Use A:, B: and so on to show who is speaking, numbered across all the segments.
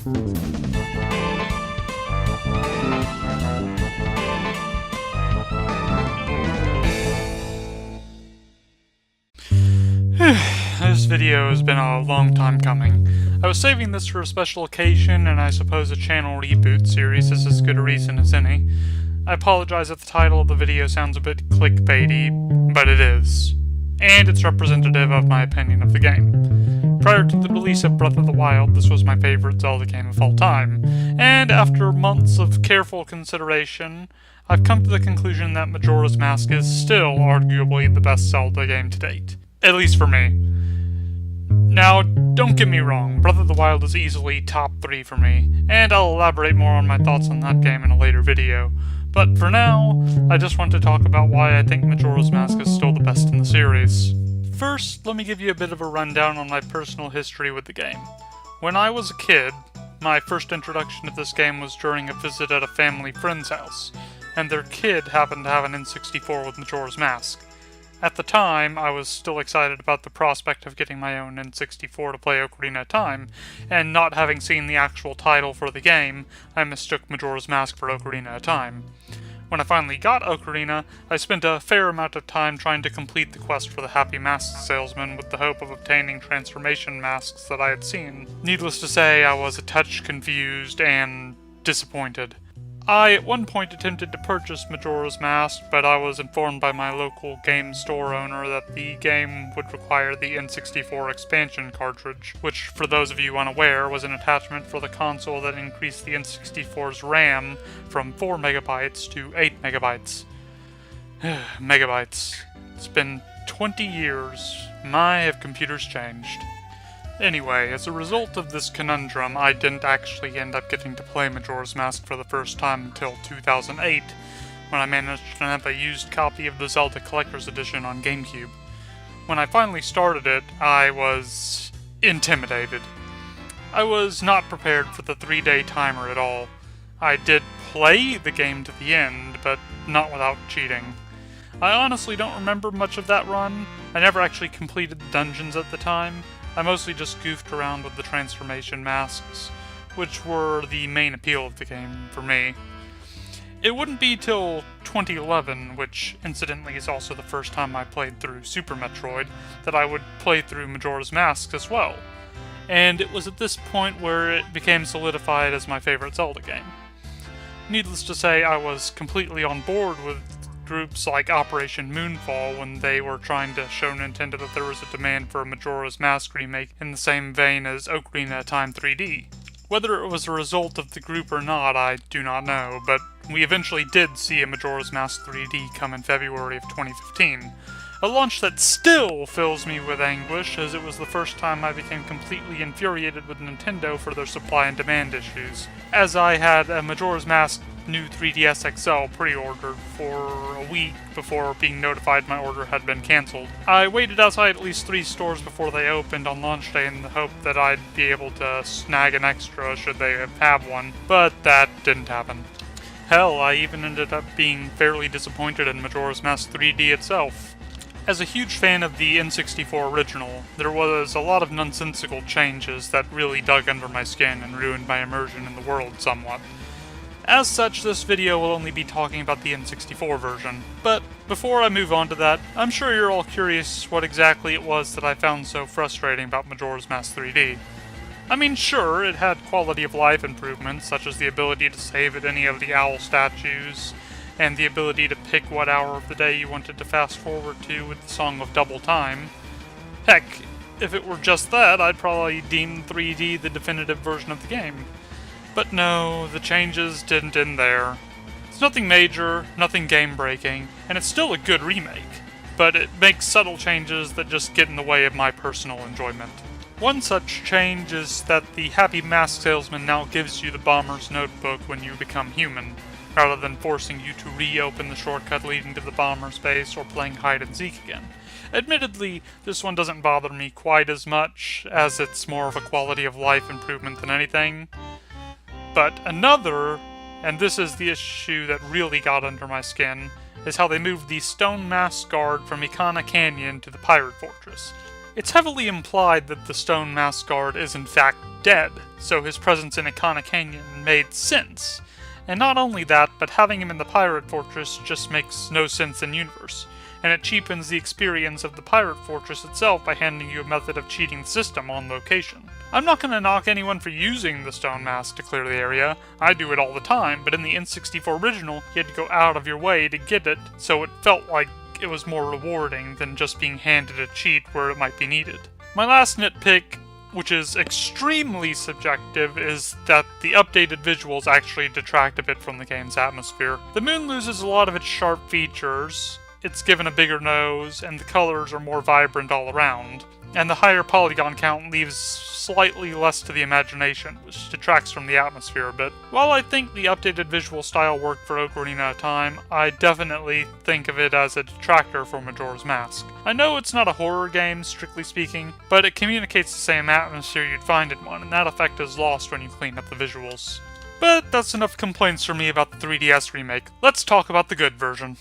A: This video has been a long time coming. I was saving this for a special occasion, and I suppose a channel reboot series is as good a reason as any. I apologize if the title of the video sounds a bit clickbaity, but it is. And it's representative of my opinion of the game. Prior to the release of Breath of the Wild, this was my favorite Zelda game of all time, and after months of careful consideration, I've come to the conclusion that Majora's Mask is still arguably the best Zelda game to date. At least for me. Now, don't get me wrong, Breath of the Wild is easily top 3 for me, and I'll elaborate more on my thoughts on that game in a later video. But for now, I just want to talk about why I think Majora's Mask is still the best in the series. First, let me give you a bit of a rundown on my personal history with the game. When I was a kid, my first introduction to this game was during a visit at a family friend's house, and their kid happened to have an N64 with Majora's Mask. At the time, I was still excited about the prospect of getting my own N64 to play Ocarina of Time, and not having seen the actual title for the game, I mistook Majora's Mask for Ocarina of Time. When I finally got Ocarina, I spent a fair amount of time trying to complete the quest for the Happy Mask Salesman with the hope of obtaining transformation masks that I had seen. Needless to say, I was a touch confused and disappointed. I at one point attempted to purchase Majora's Mask, but I was informed by my local game store owner that the game would require the N64 expansion cartridge, which, for those of you unaware, was an attachment for the console that increased the N64's RAM from 4 megabytes to 8 megabytes. Megabytes. It's been 20 years. My, have computers changed. Anyway, as a result of this conundrum, I didn't actually end up getting to play Majora's Mask for the first time until 2008, when I managed to have a used copy of the Zelda Collector's Edition on GameCube. When I finally started it, I was intimidated. I was not prepared for the 3-day timer at all. I did play the game to the end, but not without cheating. I honestly don't remember much of that run. I never actually completed the dungeons at the time. I mostly just goofed around with the transformation masks, which were the main appeal of the game for me. It wouldn't be till 2011, which incidentally is also the first time I played through Super Metroid, that I would play through Majora's Mask as well. And it was at this point where it became solidified as my favorite Zelda game. Needless to say, I was completely on board with groups like Operation Moonfall when they were trying to show Nintendo that there was a demand for a Majora's Mask remake in the same vein as Ocarina of Time 3D. Whether it was a result of the group or not, I do not know, but we eventually did see a Majora's Mask 3D come in February of 2015. A launch that still fills me with anguish, as it was the first time I became completely infuriated with Nintendo for their supply and demand issues, as I had a Majora's Mask new 3DS XL pre-ordered for a week before being notified my order had been cancelled. I waited outside at least 3 stores before they opened on launch day in the hope that I'd be able to snag an extra should they have one, but that didn't happen. Hell, I even ended up being fairly disappointed in Majora's Mask 3D itself. As a huge fan of the N64 original, there was a lot of nonsensical changes that really dug under my skin and ruined my immersion in the world somewhat. As such, this video will only be talking about the N64 version. But before I move on to that, I'm sure you're all curious what exactly it was that I found so frustrating about Majora's Mask 3D. I mean, sure, it had quality of life improvements, such as the ability to save at any of the owl statues, and the ability to pick what hour of the day you wanted to fast forward to with the Song of Double Time. Heck, if it were just that, I'd probably deem 3D the definitive version of the game. But no, the changes didn't end there. It's nothing major, nothing game-breaking, and it's still a good remake, but it makes subtle changes that just get in the way of my personal enjoyment. One such change is that the Happy Mask Salesman now gives you the Bomber's Notebook when you become human, rather than forcing you to reopen the shortcut leading to the Bomber's base or playing hide-and-seek again. Admittedly, this one doesn't bother me quite as much, as it's more of a quality-of-life improvement than anything. But another, and this is the issue that really got under my skin, is how they moved the Stone Mask Guard from Ikana Canyon to the Pirate Fortress. It's heavily implied that the Stone Mask Guard is in fact dead, so his presence in Ikana Canyon made sense. And not only that, but having him in the Pirate Fortress just makes no sense in universe, and it cheapens the experience of the Pirate Fortress itself by handing you a method of cheating the system on location. I'm not going to knock anyone for using the stone mask to clear the area. I do it all the time, but in the N64 original, you had to go out of your way to get it, so it felt like it was more rewarding than just being handed a cheat where it might be needed. My last nitpick, which is extremely subjective, is that the updated visuals actually detract a bit from the game's atmosphere. The moon loses a lot of its sharp features, it's given a bigger nose, and the colors are more vibrant all around. And the higher polygon count leaves slightly less to the imagination, which detracts from the atmosphere a bit. While I think the updated visual style worked for Ocarina of Time, I definitely think of it as a detractor for Majora's Mask. I know it's not a horror game, strictly speaking, but it communicates the same atmosphere you'd find in one, and that effect is lost when you clean up the visuals. But that's enough complaints from me about the 3DS remake. Let's talk about the good version.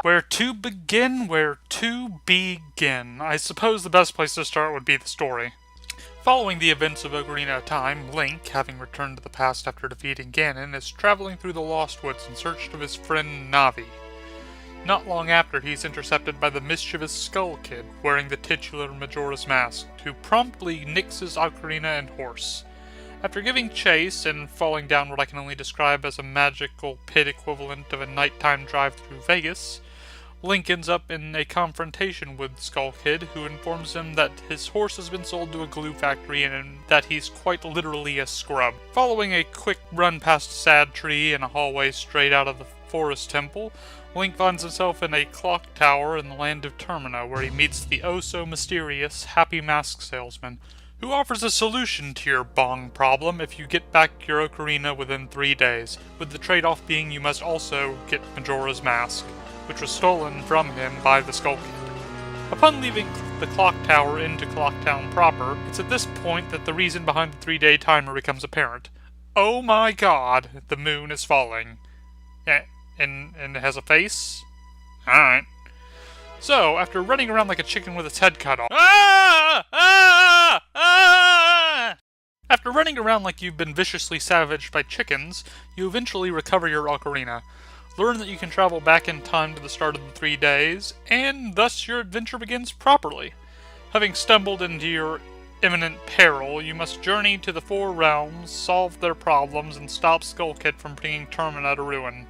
A: Where to begin? Where to begin? I suppose the best place to start would be the story. Following the events of Ocarina of Time, Link, having returned to the past after defeating Ganon, is traveling through the Lost Woods in search of his friend Navi. Not long after, he's intercepted by the mischievous Skull Kid, wearing the titular Majora's Mask, who promptly nicks his ocarina and horse. After giving chase and falling down what I can only describe as a magical pit equivalent of a nighttime drive through Vegas, Link ends up in a confrontation with Skull Kid, who informs him that his horse has been sold to a glue factory and that he's quite literally a scrub. Following a quick run past a sad tree and a hallway straight out of the forest temple, Link finds himself in a clock tower in the land of Termina, where he meets the oh-so-mysterious Happy Mask Salesman, who offers a solution to your bong problem if you get back your ocarina within 3 days, with the trade-off being you must also get Majora's Mask, which was stolen from him by the Skull Kid. Upon leaving the clock tower into Clocktown proper, it's at this point that the reason behind the 3-day timer becomes apparent. Oh my god, the moon is falling. And it has a face? Alright. So, after running around like a chicken with its head cut off... After running around like you've been viciously savaged by chickens, you eventually recover your ocarina, learn that you can travel back in time to the start of the 3 days, and thus your adventure begins properly. Having stumbled into your imminent peril, you must journey to the 4 realms, solve their problems, and stop Skull Kid from bringing Termina to ruin.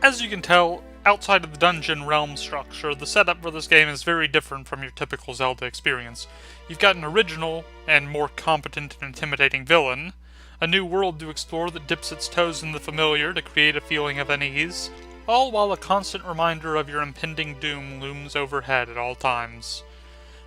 A: As you can tell, outside of the dungeon realm structure, the setup for this game is very different from your typical Zelda experience. You've got an original and more competent and intimidating villain, a new world to explore that dips its toes in the familiar to create a feeling of unease, all while a constant reminder of your impending doom looms overhead at all times.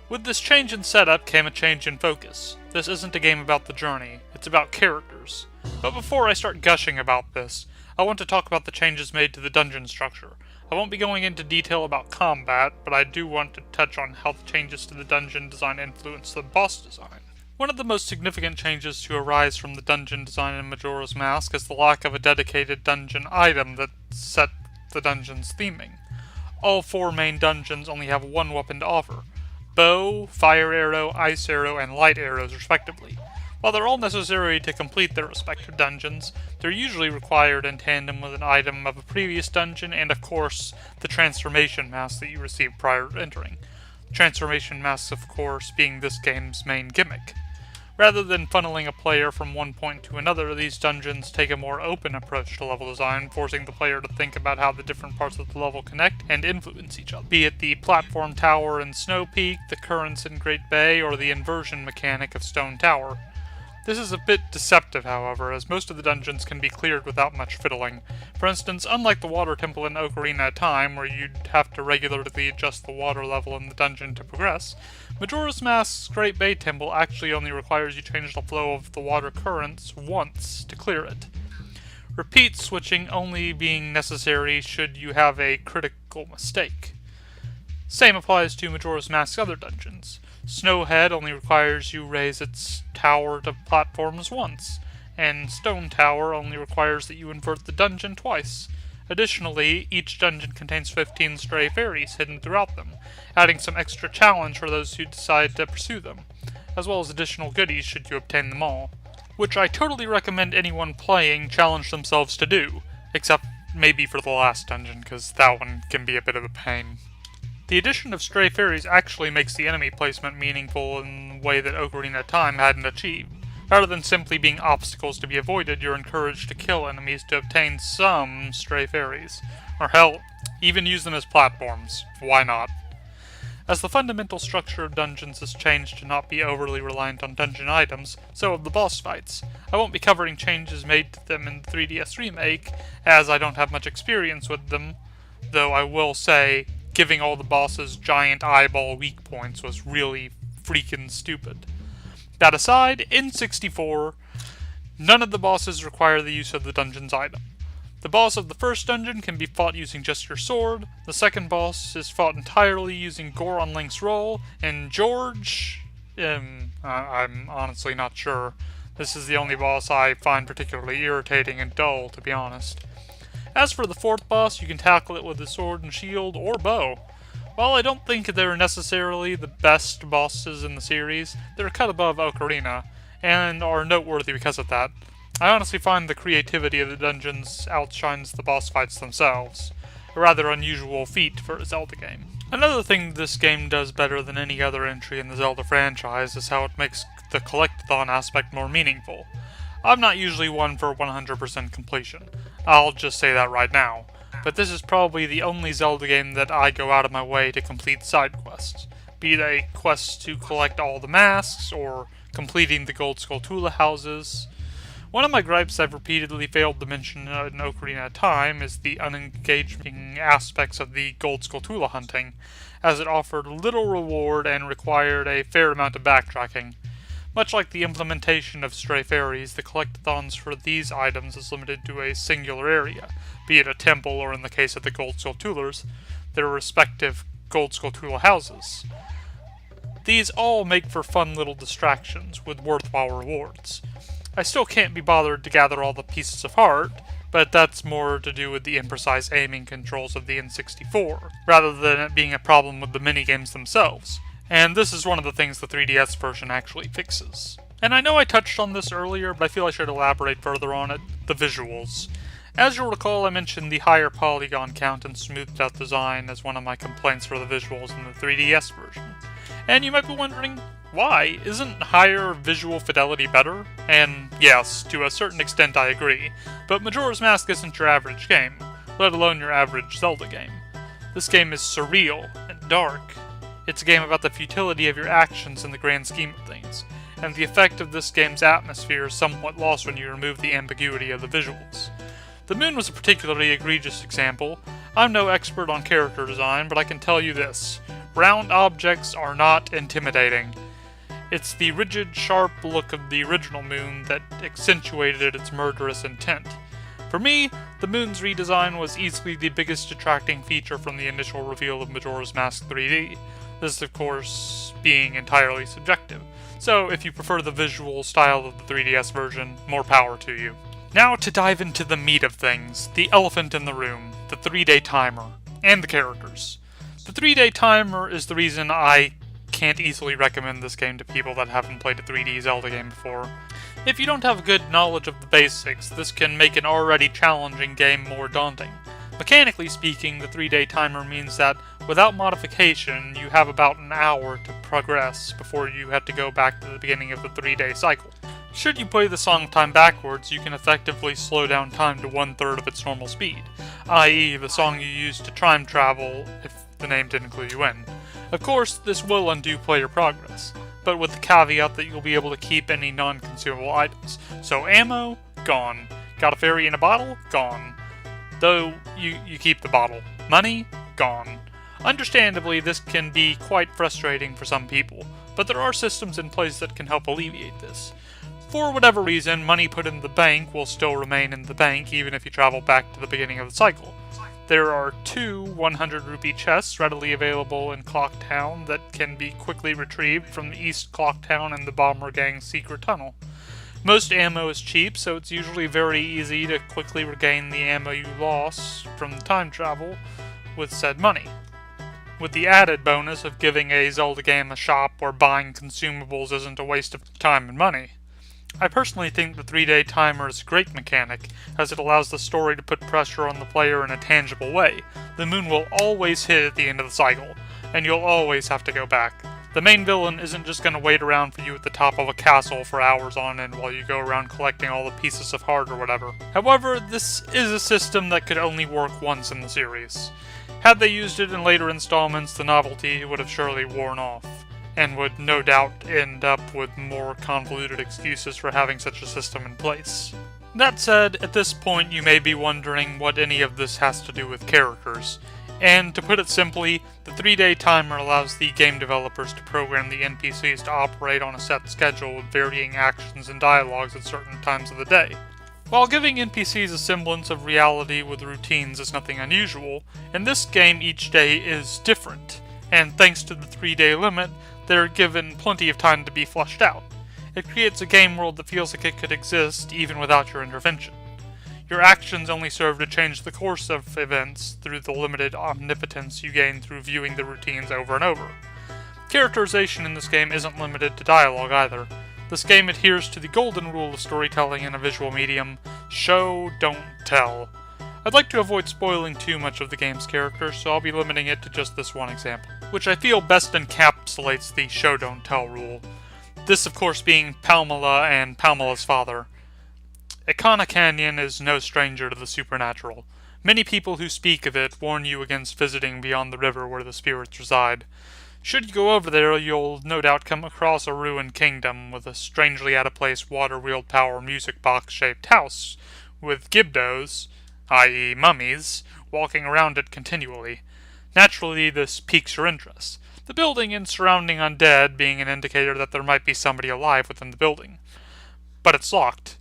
A: With this change in setup came a change in focus. This isn't a game about the journey, it's about characters. But before I start gushing about this, I want to talk about the changes made to the dungeon structure. I won't be going into detail about combat, but I do want to touch on how the changes to the dungeon design influence the boss design. One of the most significant changes to arise from the dungeon design in Majora's Mask is the lack of a dedicated dungeon item that set the dungeon's theming. All 4 main dungeons only have 1 weapon to offer: bow, fire arrow, ice arrow, and light arrows respectively. While they're all necessary to complete their respective dungeons, they're usually required in tandem with an item of a previous dungeon and, of course, the transformation mask that you received prior to entering. Transformation masks, of course, being this game's main gimmick. Rather than funneling a player from one point to another, these dungeons take a more open approach to level design, forcing the player to think about how the different parts of the level connect and influence each other. Be it the platform tower in Snow Peak, the currents in Great Bay, or the inversion mechanic of Stone Tower. This is a bit deceptive, however, as most of the dungeons can be cleared without much fiddling. For instance, unlike the Water Temple in Ocarina of Time, where you'd have to regularly adjust the water level in the dungeon to progress, Majora's Mask's Great Bay Temple actually only requires you change the flow of the water currents once to clear it. Repeat switching only being necessary should you have a critical mistake. Same applies to Majora's Mask's other dungeons. Snowhead only requires you raise its tower to platforms once, and Stone Tower only requires that you invert the dungeon twice. Additionally, each dungeon contains 15 stray fairies hidden throughout them, adding some extra challenge for those who decide to pursue them, as well as additional goodies should you obtain them all, which I totally recommend anyone playing challenge themselves to do, except maybe for the last dungeon, because that one can be a bit of a pain. The addition of stray fairies actually makes the enemy placement meaningful in a way that Ocarina of Time hadn't achieved. Rather than simply being obstacles to be avoided, you're encouraged to kill enemies to obtain some stray fairies. Or hell, even use them as platforms. Why not? As the fundamental structure of dungeons has changed to not be overly reliant on dungeon items, so have the boss fights. I won't be covering changes made to them in the 3DS remake, as I don't have much experience with them, though I will say, giving all the bosses giant eyeball weak points was really freaking stupid. That aside, in 64, none of the bosses require the use of the dungeon's item. The boss of the first dungeon can be fought using just your sword, the second boss is fought entirely using Goron Link's roll, and George... I'm honestly not sure. This is the only boss I find particularly irritating and dull, to be honest. As for the fourth boss, you can tackle it with a sword and shield, or bow. While I don't think they're necessarily the best bosses in the series, they're a cut above Ocarina, and are noteworthy because of that. I honestly find the creativity of the dungeons outshines the boss fights themselves, a rather unusual feat for a Zelda game. Another thing this game does better than any other entry in the Zelda franchise is how it makes the collectathon aspect more meaningful. I'm not usually one for 100% completion, I'll just say that right now, but this is probably the only Zelda game that I go out of my way to complete side quests, be they quests to collect all the masks, or completing the Gold Skulltula houses. One of my gripes I've repeatedly failed to mention in Ocarina of Time is the unengaging aspects of the Gold Skulltula hunting, as it offered little reward and required a fair amount of backtracking. Much like the implementation of stray fairies, the collectathons for these items is limited to a singular area, be it a temple or, in the case of the Gold Skulltulas, their respective Gold Skulltula houses. These all make for fun little distractions, with worthwhile rewards. I still can't be bothered to gather all the pieces of heart, but that's more to do with the imprecise aiming controls of the N64, rather than it being a problem with the minigames themselves. And this is one of the things the 3DS version actually fixes. And I know I touched on this earlier, but I feel I should elaborate further on it: the visuals. As you'll recall, I mentioned the higher polygon count and smoothed out design as one of my complaints for the visuals in the 3DS version. And you might be wondering, why? Isn't higher visual fidelity better? And yes, to a certain extent I agree, but Majora's Mask isn't your average game, let alone your average Zelda game. This game is surreal and dark. It's a game about the futility of your actions in the grand scheme of things, and the effect of this game's atmosphere is somewhat lost when you remove the ambiguity of the visuals. The moon was a particularly egregious example. I'm no expert on character design, but I can tell you this: round objects are not intimidating. It's the rigid, sharp look of the original moon that accentuated its murderous intent. For me, the moon's redesign was easily the biggest detracting feature from the initial reveal of Majora's Mask 3D. This, of course, being entirely subjective. So, if you prefer the visual style of the 3DS version, more power to you. Now to dive into the meat of things, the elephant in the room, the 3-day timer, and the characters. The 3-day timer is the reason I can't easily recommend this game to people that haven't played a 3D Zelda game before. If you don't have good knowledge of the basics, this can make an already challenging game more daunting. Mechanically speaking, the 3-day timer means that, without modification, you have about an hour to progress before you have to go back to the beginning of the 3-day cycle. Should you play the Song of Time backwards, you can effectively slow down time to 1/3 of its normal speed, i.e. the song you use to time travel if the name didn't clue you in. Of course, this will undo player progress, but with the caveat that you'll be able to keep any non-consumable items. So ammo? Gone. Got a fairy in a bottle? Gone. Though, you keep the bottle. Money? Gone. Understandably, this can be quite frustrating for some people, but there are systems in place that can help alleviate this. For whatever reason, money put in the bank will still remain in the bank even if you travel back to the beginning of the cycle. There are 2 100 rupee chests readily available in Clock Town that can be quickly retrieved from the East Clock Town and the Bomber Gang's secret tunnel. Most ammo is cheap, so it's usually very easy to quickly regain the ammo you lost from time travel with said money, with the added bonus of giving a Zelda game a shop where buying consumables isn't a waste of time and money. I personally think the 3-day timer is a great mechanic, as it allows the story to put pressure on the player in a tangible way. The moon will always hit at the end of the cycle, and you'll always have to go back. The main villain isn't just going to wait around for you at the top of a castle for hours on end while you go around collecting all the pieces of heart or whatever. However, this is a system that could only work once in the series. Had they used it in later installments, the novelty would have surely worn off, and would no doubt end up with more convoluted excuses for having such a system in place. That said, at this point you may be wondering what any of this has to do with characters. And to put it simply, the 3-day timer allows the game developers to program the NPCs to operate on a set schedule with varying actions and dialogues at certain times of the day. While giving NPCs a semblance of reality with routines is nothing unusual, in this game each day is different, and thanks to the 3-day limit, they're given plenty of time to be fleshed out. It creates a game world that feels like it could exist even without your intervention. Your actions only serve to change the course of events through the limited omnipotence you gain through viewing the routines over and over. Characterization in this game isn't limited to dialogue either. This game adheres to the golden rule of storytelling in a visual medium: show, don't tell. I'd like to avoid spoiling too much of the game's characters, so I'll be limiting it to just this one example, which I feel best encapsulates the show, don't tell rule. This, of course, being Palmela and Palmela's father. Ikana Canyon is no stranger to the supernatural. Many people who speak of it warn you against visiting beyond the river where the spirits reside. Should you go over there, you'll no doubt come across a ruined kingdom with a strangely out-of-place water-wheeled power music box-shaped house, with Gibdos, i.e. mummies, walking around it continually. Naturally, this piques your interest, the building and surrounding undead being an indicator that there might be somebody alive within the building. But it's locked.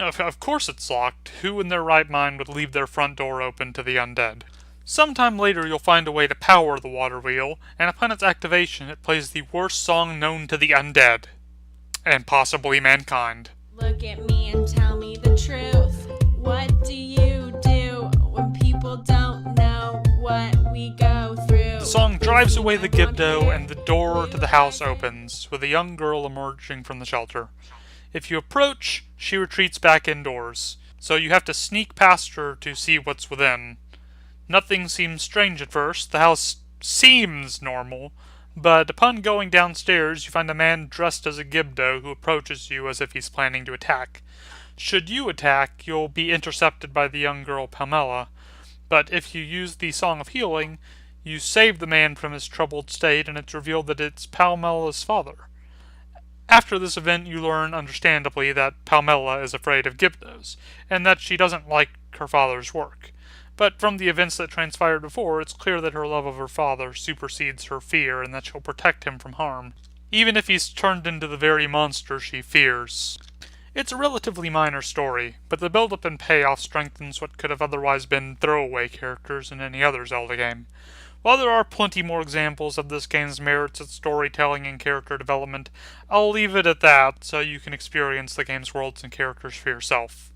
A: Of course it's locked. Who in their right mind would leave their front door open to the undead? Sometime later you'll find a way to power the water wheel, and upon its activation it plays the worst song known to the undead. And possibly mankind.
B: Look at me and tell me the truth. What do you do when people don't know what we go through?
A: The song drives away the Gibdo, and the door to the house opens, with a young girl emerging from the shelter. If you approach, she retreats back indoors, so you have to sneak past her to see what's within. Nothing seems strange at first. The house seems normal, but upon going downstairs you find a man dressed as a Gibdo who approaches you as if he's planning to attack. Should you attack, you'll be intercepted by the young girl Palmela, but if you use the Song of Healing, you save the man from his troubled state, and it's revealed that it's Palmela's father. After this event, you learn, understandably, that Palmela is afraid of Gibdos, and that she doesn't like her father's work. But from the events that transpired before, it's clear that her love of her father supersedes her fear, and that she'll protect him from harm, even if he's turned into the very monster she fears. It's a relatively minor story, but the build-up and payoff strengthens what could have otherwise been throwaway characters in any other Zelda game. While there are plenty more examples of this game's merits at storytelling and character development, I'll leave it at that so you can experience the game's worlds and characters for yourself.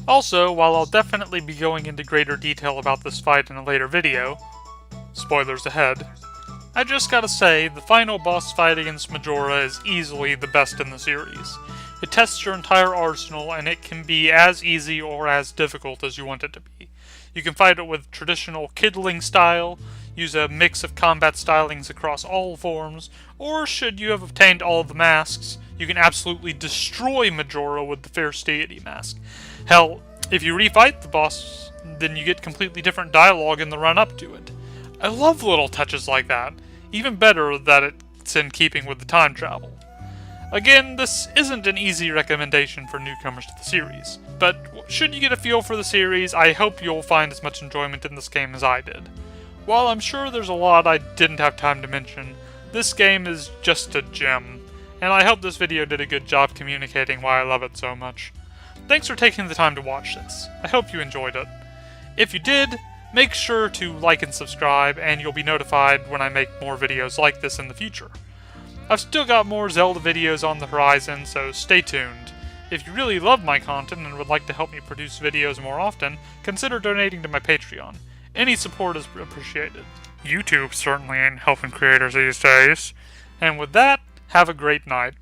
A: Also, while I'll definitely be going into greater detail about this fight in a later video, spoilers ahead, I just gotta say, the final boss fight against Majora is easily the best in the series. It tests your entire arsenal, and it can be as easy or as difficult as you want it to be. You can fight it with traditional Kidling style, use a mix of combat stylings across all forms, or should you have obtained all of the masks, you can absolutely destroy Majora with the Fierce Deity mask. Hell, if you refight the boss, then you get completely different dialogue in the run-up to it. I love little touches like that. Even better that it's in keeping with the time travel. Again, this isn't an easy recommendation for newcomers to the series, but should you get a feel for the series, I hope you'll find as much enjoyment in this game as I did. While I'm sure there's a lot I didn't have time to mention, this game is just a gem, and I hope this video did a good job communicating why I love it so much. Thanks for taking the time to watch this. I hope you enjoyed it. If you did, make sure to like and subscribe, and you'll be notified when I make more videos like this in the future. I've still got more Zelda videos on the horizon, so stay tuned. If you really love my content and would like to help me produce videos more often, consider donating to my Patreon. Any support is appreciated. YouTube certainly ain't helping creators these days. And with that, have a great night.